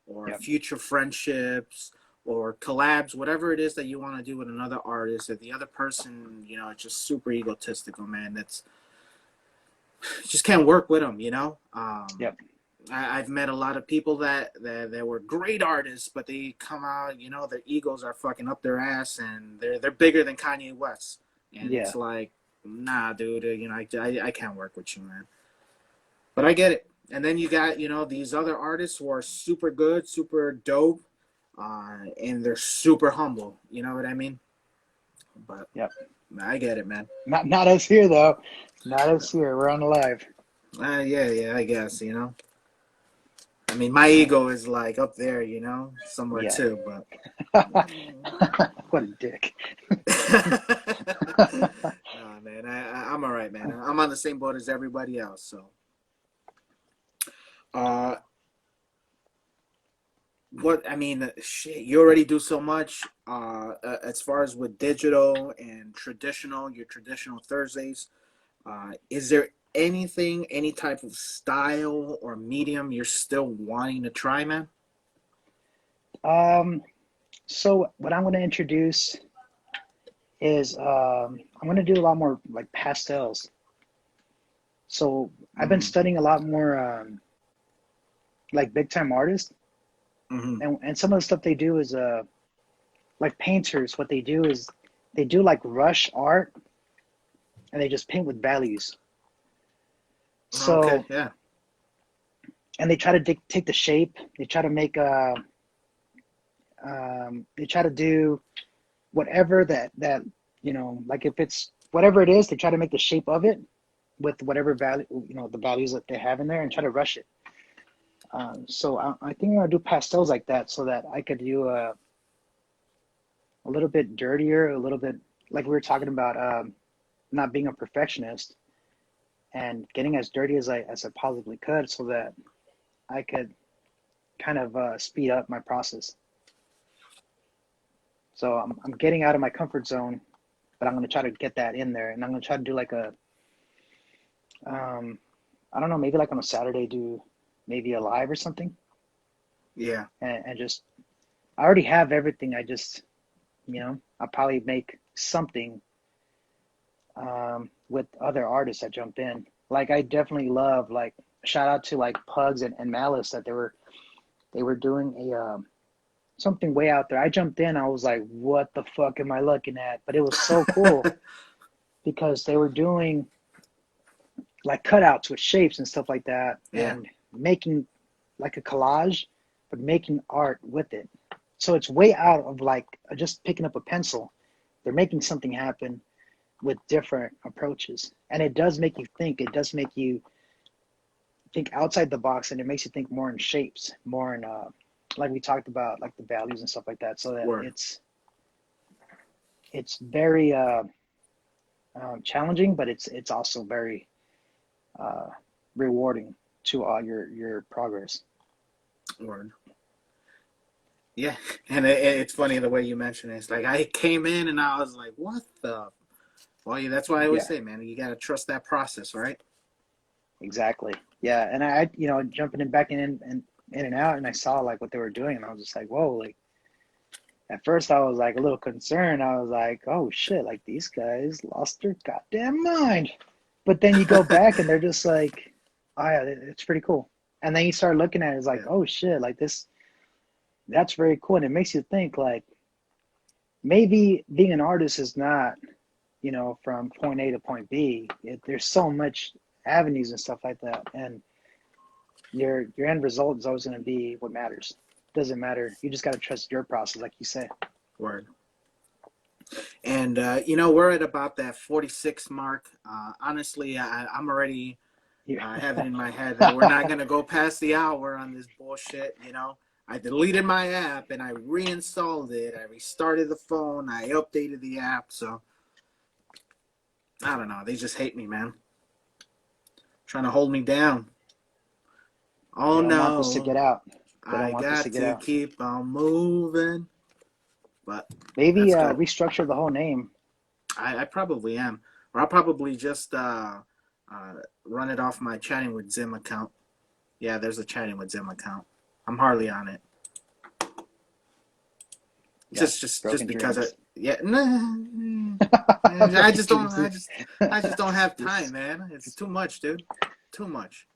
or Yep. future friendships or collabs, whatever it is that you want to do with another artist. If the other person, is just super egotistical, man, that's just can't work with them. Yep. I've met a lot of people that were great artists, but they come out, their egos are fucking up their ass, and they're bigger than Kanye West, and Yeah. it's like, nah, dude, I can't work with you, man. But I get it. And then you got these other artists who are super good, super dope, and they're super humble. You know what I mean? But Yep. I get it, man. Not us here though. Not us here. We're on live. Yeah, I guess. I mean, my Yeah. ego is like up there, somewhere Yeah. too, but. What a dick. Nah, man, I'm all right, man. I'm on the same boat as everybody else. So, uh, what I mean, shit, you already do so much. As far as with digital and your traditional Thursdays. Is there anything, any type of style or medium you're still wanting to try, man? Um, so what I'm going to introduce is I'm going to do a lot more like pastels. So I've been Mm. studying a lot more like big time artists, Mm-hmm. and some of the stuff they do is like painters. What they do is they do like rush art, and they just paint with values. Okay, So yeah. and they try to take the shape. They try to make they try to do whatever like if it's whatever it is, they try to make the shape of it with whatever value the values that they have in there and try to rush it. So I think I'm gonna do pastels like that so that I could do a little bit dirtier, a little bit like we were talking about not being a perfectionist and getting as dirty as I possibly could so that I could kind of speed up my process. So I'm getting out of my comfort zone, but I'm going to try to get that in there, and I'm going to try to do like a um, I don't know, maybe like on a Saturday do maybe a live or something, Yeah. and just I already have everything. I just I'll probably make something with other artists that jumped in. Like I definitely love like shout out to like Pugs and Malice that they were doing a something way out there. I jumped in, I was like, what the fuck am I looking at? But it was so cool because they were doing like cutouts with shapes and stuff like that, and making like a collage, but making art with it. So it's way out of like just picking up a pencil. They're making something happen with different approaches. And it does make you think. It does make you think outside the box, and it makes you think more in shapes, more in like we talked about, like the values and stuff like that. So that it's very challenging, but it's also very rewarding to all your progress. Word. Yeah, and it's funny the way you mention it. It's like I came in and I was like, "What the?" Well, yeah, that's why I always say, man, you gotta trust that process, right? Exactly. Yeah, and I jumping in back in and out, and I saw like what they were doing, and I was just like, "Whoa!" Like at first, I was like a little concerned. I was like, "Oh shit!" Like these guys lost their goddamn mind. But then you go back, and they're just like, "Oh yeah, it's pretty cool." And then you start looking at it, it's like, "Oh shit!" Like this. That's very cool, and it makes you think like maybe being an artist is not, from point A to point B. There's so much avenues and stuff like that, and your end result is always going to be what matters. Doesn't matter. You just got to trust your process, like you say. Word. And we're at about that 46 mark. Honestly, I'm already having in my head that we're not going to go past the hour on this bullshit. I deleted my app and I reinstalled it. I restarted the phone. I updated the app. So I don't know. They just hate me, man. Trying to hold me down. Oh they don't no! want this to get out. I got to keep on moving. But maybe restructure the whole name. I probably am, or I'll probably just run it off my Chatting with Zim account. Yeah, there's a Chatting with Zim account. I'm hardly on it. Yeah, just because I just don't have time, man. It's too much, dude. Too much.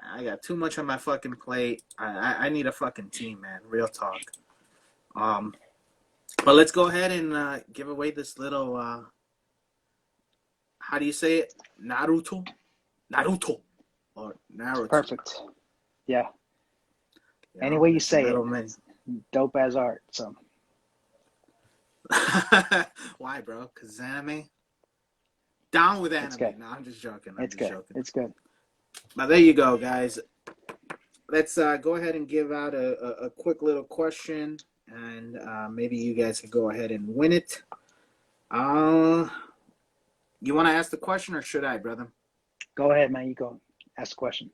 I got too much on my fucking plate. I need a fucking team, man. Real talk. But let's go ahead and give away this little how do you say it? Naruto or Naruto. Perfect. Yeah. Any way you say it, dope as art. So. Why, bro? Because anime. Down with anime. No, I'm just joking. It's good. But there you go, guys. Let's go ahead and give out a quick little question, and maybe you guys can go ahead and win it. You want to ask the question, or should I, brother? Go ahead, man. You go. Ask the question.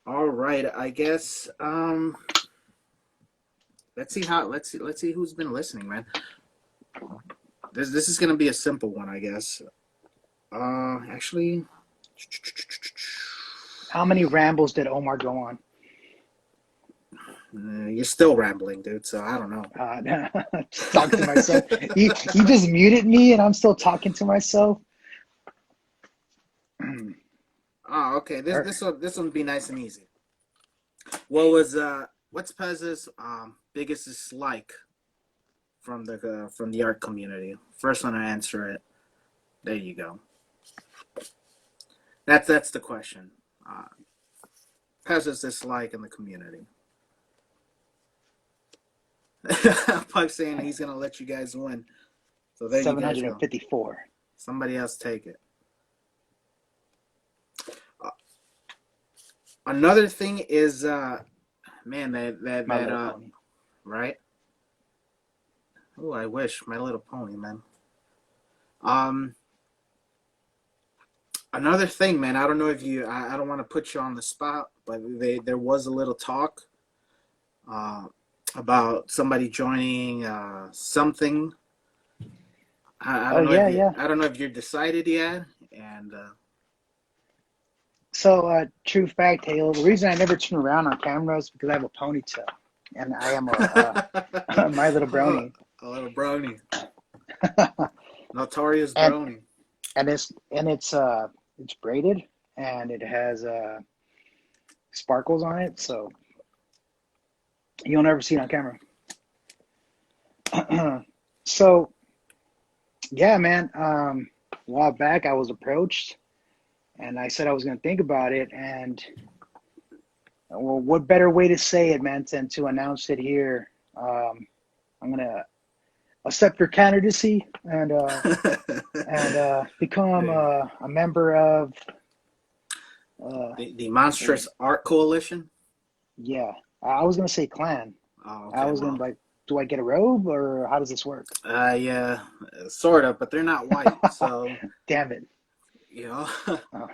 All right, I guess. Let's see who's been listening, man. This is gonna be a simple one, I guess. Actually, how many rambles did Omar go on? You're still rambling, dude. So I don't know. Just talking to myself. You just muted me, and I'm still talking to myself. Oh, okay. This one be nice and easy. What's Pez's biggest dislike from the art community? First one to answer it. There you go. That's the question. Pez's dislike in the community. Puck saying he's gonna let you guys win. So there you guys go. 754. Somebody else take it. Another thing is, man, that right? Oh, I wish My Little Pony, man. Another thing, man. I don't know if I don't want to put you on the spot, but there was a little talk about somebody joining something. I don't know if you're decided yet, and. So, true fact, Halo, the reason I never turn around on camera is because I have a ponytail, and I am a My Little Brony. A little brony. Notorious and Brony. it's braided and it has sparkles on it, so you'll never see it on camera. So yeah, man. A while back, I was approached, and I said I was going to think about it. And well, what better way to say it, man, than to announce it here? I'm gonna accept your candidacy and become Yeah. a member of. The Monstrous Art Coalition. Yeah, I was gonna say clan. Oh, I okay. was gonna Well, like, do I get a robe or how does this work? yeah, sort of, but they're not white, so Damn it. you know, Oh,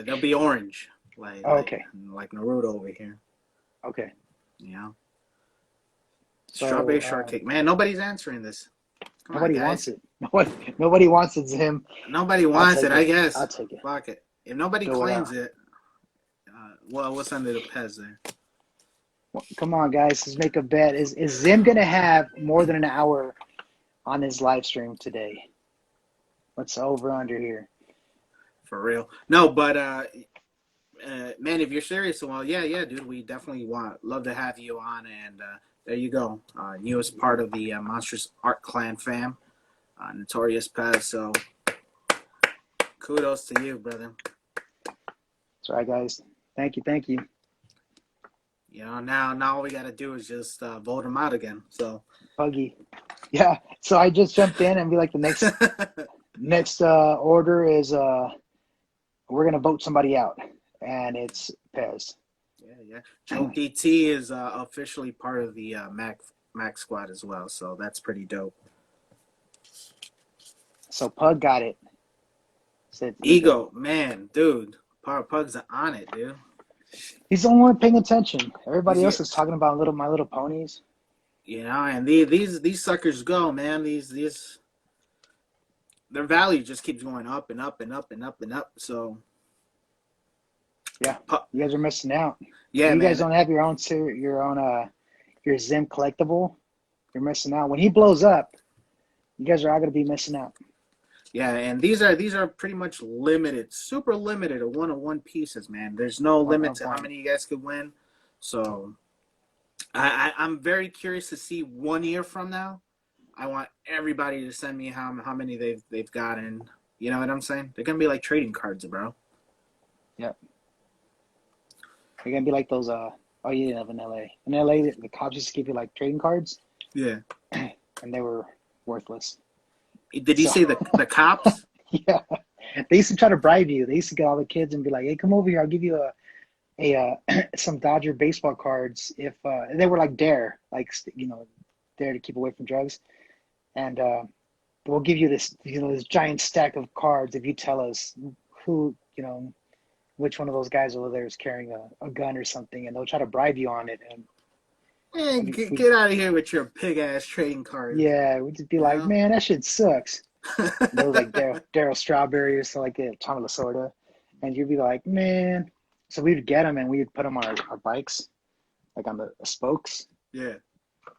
they'll be orange, like like okay. like Naruto over here. Okay. You know, So strawberry shortcake. Man, nobody's answering this. Come on, nobody wants guys. it. Nobody wants it, Zim. Nobody I'll wants it. take I it. I'll guess. take it. Fuck it. If nobody Fill it claims out. it, well, what's under the Pez there? Come on, guys. Let's make a bet. Is Zim gonna have more than an hour on his live stream today? What's over under here? For real. No, but man, if you're serious, well, yeah, dude, we definitely love to have you on, and there you go. You as part of the Monstrous Art Clan fam, Notorious Pez. So kudos to you, brother. That's right, guys. Thank you. Thank you. You know, now all we gotta do is just vote him out again. So Puggy. Yeah. So I just jumped in and be like, the next order is we're gonna vote somebody out, and it's Pez. yeah. Chunky T is officially part of the Mac squad as well, so that's pretty dope. So Pug got it. Said Ego, man, dude. Power Pug's on it, dude. He's the only one paying attention. Everybody He's else is talking about My Little Ponies. You know, and these suckers go, man. These their value just keeps going up and up and up and up and up. So Yeah, you guys are missing out. Yeah, if you man. guys don't have your own your Zim collectible, you're missing out. When he blows up, you guys are all gonna be missing out. Yeah, and these are pretty much limited, super limited, to one-on-one pieces, man. There's no limit to how many you guys could win. So I'm very curious to see 1 year from now. I want everybody to send me how many they've gotten. You know what I'm saying? They're gonna be like trading cards, bro. Yep. They're gonna be like those. Oh, you didn't have in LA. In LA, the cops used to give you like trading cards. Yeah. And they were worthless. Did you say the cops? Yeah. They used to try to bribe you. They used to get all the kids and be like, "Hey, come over here. I'll give you some Dodger baseball cards if and they were like dare, dare to keep away from drugs, and we'll give you this this giant stack of cards if you tell us who which one of those guys over there is carrying a gun or something, and they'll try to bribe you on it. And Hey, get out of here with your pig ass trading cards. Yeah, we'd just be like, man, that shit sucks. There was like Daryl Strawberry or something like that, Tommy Lasorda, and you'd be like, man. So we would get them and we would put them on our bikes, like on the spokes. Yeah. So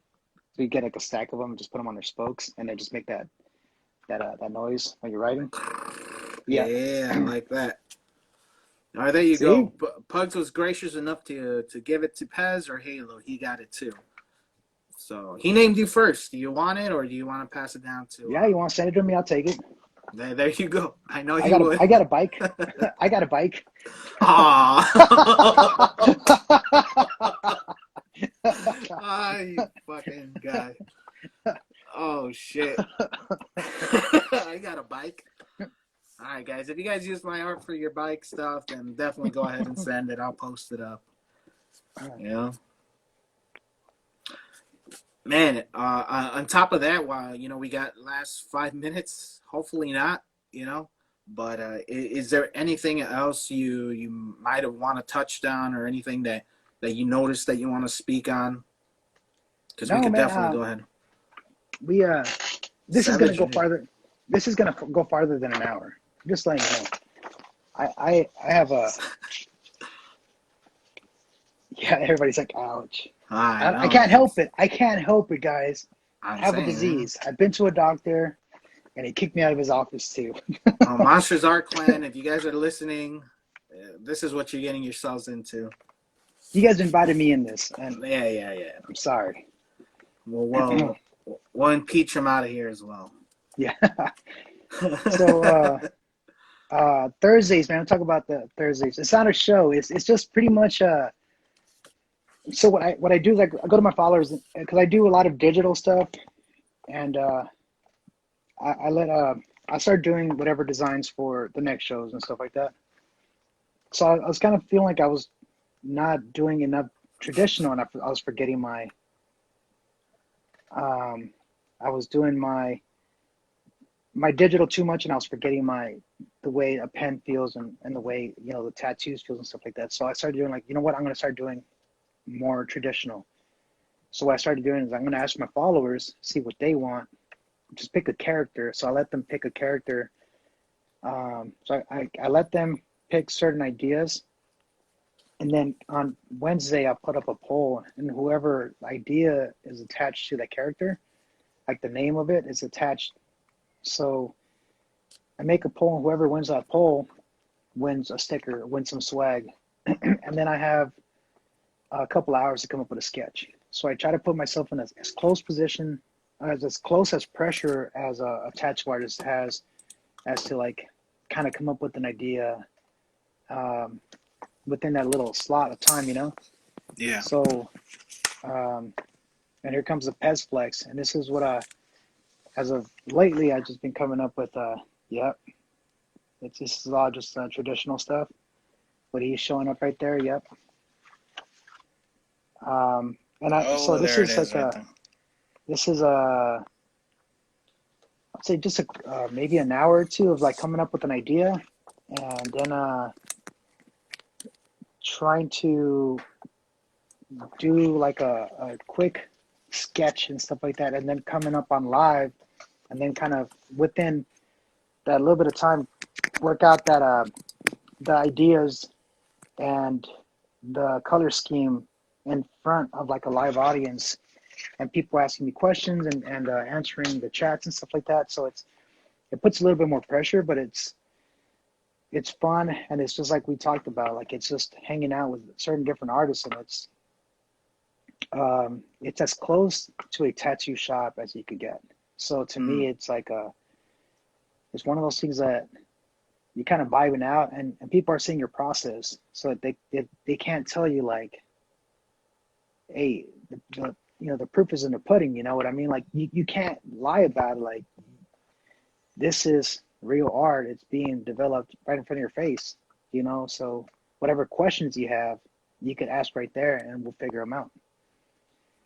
we'd get like a stack of them and just put them on their spokes, and they just make that noise when you're riding. Yeah, I like that. All right, there you go. Pugs was gracious enough to give it to Pez or Halo. He got it too. So he named you first. Do you want it or do you want to pass it down to? Yeah, you want to send it to me? I'll take it. There you go. I know you would. I got a bike. I got a bike. Aw. Ah, you fucking guy. Oh, shit. I got a bike. All right, guys. If you guys use my art for your bike stuff, then definitely go ahead and send it. I'll post it up. You know? Man, on top of that, while, we got last 5 minutes, hopefully not, but is there anything else you might have want to touch on or anything that you noticed that you want to speak on? Because we could definitely go ahead. This is going to go farther. This is going to go farther than an hour. Just letting you know. I have a. Yeah, everybody's like, ouch. I can't help it. I can't help it, guys. I have a disease. I've been to a doctor. and he kicked me out of his office too. Monsters Art Clan, if you guys are listening, this is what you're getting yourselves into. You guys invited me in this, and Yeah. I'm sorry. We'll impeach him out of here as well. Yeah. So Thursdays, man. I'll talk about the Thursdays. It's not a show. It's just pretty much so what I do is I go to my followers because I do a lot of digital stuff, and I start doing whatever designs for the next shows and stuff like that. So I was kind of feeling like I was not doing enough traditional, and I was forgetting my I was doing my digital too much, and I was forgetting the way a pen feels and the way, you know, the tattoos feels and stuff like that. So I started doing, like, you know what, I'm going to start doing more traditional. So what I started doing is I'm going to ask my followers, see what they want, just pick a character. So I let them pick a character. So I let them pick certain ideas. And then on Wednesday, I put up a poll, and whoever idea is attached to that character, like the name of it is attached. So I make a poll, and whoever wins that poll wins a sticker, wins some swag. And then I have a couple hours to come up with a sketch. So I try to put myself in as close position, as close as pressure as a tattoo artist has, as to like kind of come up with an idea within that little slot of time, you know? Yeah. So, and here comes the Pez Flex. And this is what as of lately, I've just been coming up with, yep. This is all just traditional stuff. But he's showing up right there, yep. So this is like I'd say just maybe an hour or two of like coming up with an idea, and then trying to do like a quick sketch and stuff like that, and then coming up on live, and then kind of within that little bit of time work out that the ideas and the color scheme in front of like a live audience, and people asking me questions and answering the chats and stuff like that. So it puts a little bit more pressure, but it's fun, and it's just like we talked about, like it's just hanging out with certain different artists, and it's as close to a tattoo shop as you could get. So to me, it's like it's one of those things that you kind of vibing out, and people are seeing your process, so they can't tell you like, hey, the proof is in the pudding. You know what I mean? Like you can't lie about it. Like, this is real art. It's being developed right in front of your face, you know? So whatever questions you have, you could ask right there, and we'll figure them out.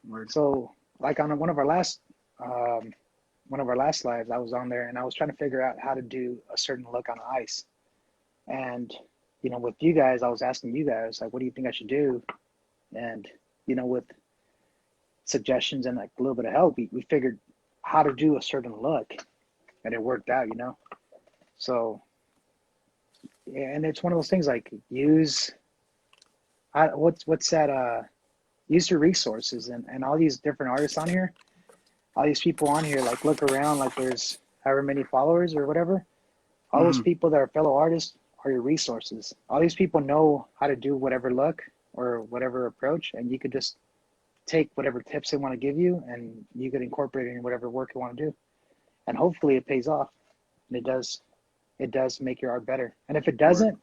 Word. So like on one of our last lives, I was on there, and I was trying to figure out how to do a certain look on ice. And, you know, with you guys, I was asking you guys, like, what do you think I should do? And, you know, with suggestions and like a little bit of help, we figured how to do a certain look, and it worked out, you know? So, and it's one of those things like use your resources, and all these different artists on here, all these people on here, like look around, like there's however many followers or whatever. All those people that are fellow artists are your resources. All these people know how to do whatever look or whatever approach, and you could just take whatever tips they want to give you, and you could incorporate it in whatever work you want to do. And hopefully it pays off. And it does make your art better. And if it doesn't,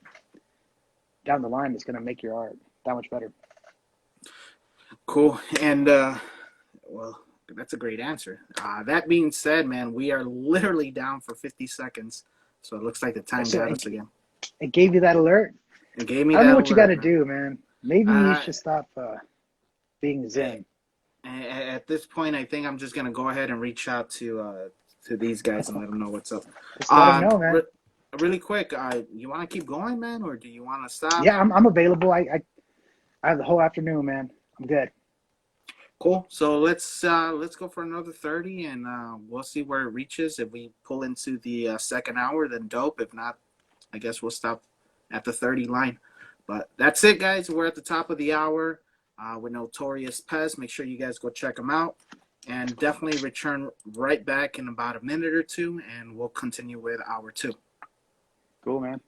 down the line, it's going to make your art that much better. Cool. And, well, that's a great answer. That being said, man, we are literally down for 50 seconds. So it looks like the time got us again. It gave you that alert? It gave me I don't that know what alert, you got to man. do, man. Maybe you should stop being zen. At this point, I think I'm just going to go ahead and reach out to these guys and let them know what's up. Just let them know, man. Really quick, you want to keep going, man, or do you want to stop? Yeah, I'm available. I have the whole afternoon, man. I'm good. Cool. So let's go for another 30, and we'll see where it reaches. If we pull into the second hour, then dope. If not, I guess we'll stop at the 30 line. But that's it, guys. We're at the top of the hour with Notorious Pez. Make sure you guys go check him out. and definitely return right back in about a minute or two, and we'll continue with hour two. Cool, man.